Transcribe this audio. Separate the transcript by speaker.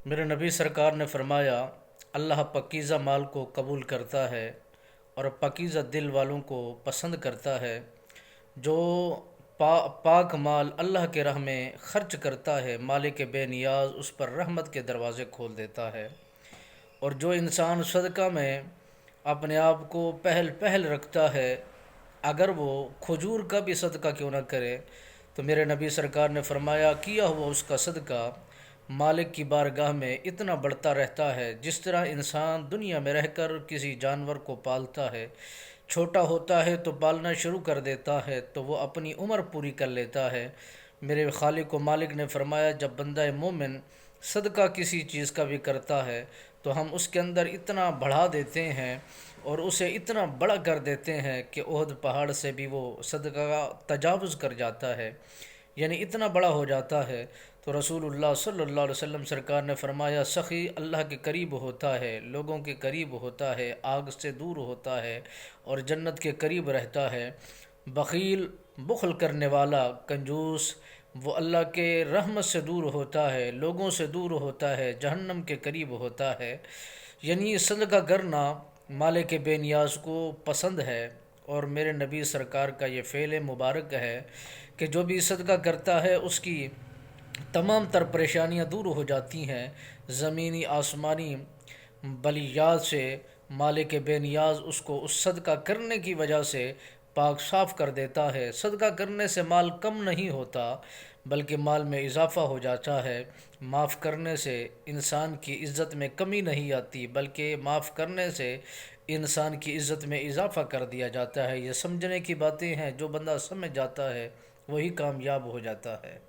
Speaker 1: میرے نبی سرکار نے فرمایا، اللہ پاکیزہ مال کو قبول کرتا ہے اور پاکیزہ دل والوں کو پسند کرتا ہے۔ جو پاک مال اللہ کے راہ میں خرچ کرتا ہے، مالک بے نیاز اس پر رحمت کے دروازے کھول دیتا ہے۔ اور جو انسان صدقہ میں اپنے آپ کو پہل رکھتا ہے، اگر وہ کھجور کا بھی صدقہ کیوں نہ کرے، تو میرے نبی سرکار نے فرمایا کیا ہوا اس کا صدقہ مالک کی بارگاہ میں اتنا بڑھتا رہتا ہے، جس طرح انسان دنیا میں رہ کر کسی جانور کو پالتا ہے، چھوٹا ہوتا ہے تو پالنا شروع کر دیتا ہے تو وہ اپنی عمر پوری کر لیتا ہے۔ میرے خالق و مالک نے فرمایا جب بندہ مومن صدقہ کسی چیز کا بھی کرتا ہے تو ہم اس کے اندر اتنا بڑھا دیتے ہیں اور اسے اتنا بڑا کر دیتے ہیں کہ احد پہاڑ سے بھی وہ صدقہ تجاوز کر جاتا ہے، یعنی اتنا بڑا ہو جاتا ہے۔ تو رسول اللہ صلی اللہ علیہ وسلم سرکار نے فرمایا سخی اللہ کے قریب ہوتا ہے، لوگوں کے قریب ہوتا ہے، آگ سے دور ہوتا ہے اور جنت کے قریب رہتا ہے۔ بخیل، بخل کرنے والا، کنجوس، وہ اللہ کے رحمت سے دور ہوتا ہے، لوگوں سے دور ہوتا ہے، جہنم کے قریب ہوتا ہے۔ یعنی صدقہ کرنا مالک بے نیاز کو پسند ہے، اور میرے نبی سرکار کا یہ فعل مبارک ہے کہ جو بھی صدقہ کرتا ہے اس کی تمام تر پریشانیاں دور ہو جاتی ہیں، زمینی آسمانی بلیات سے مالک بے نیاز اس کو اس صدقہ کرنے کی وجہ سے پاک صاف کر دیتا ہے۔ صدقہ کرنے سے مال کم نہیں ہوتا بلکہ مال میں اضافہ ہو جاتا ہے۔ معاف کرنے سے انسان کی عزت میں کمی نہیں آتی بلکہ معاف کرنے سے انسان کی عزت میں اضافہ کر دیا جاتا ہے۔ یہ سمجھنے کی باتیں ہیں، جو بندہ سمجھ جاتا ہے وہی کامیاب ہو جاتا ہے۔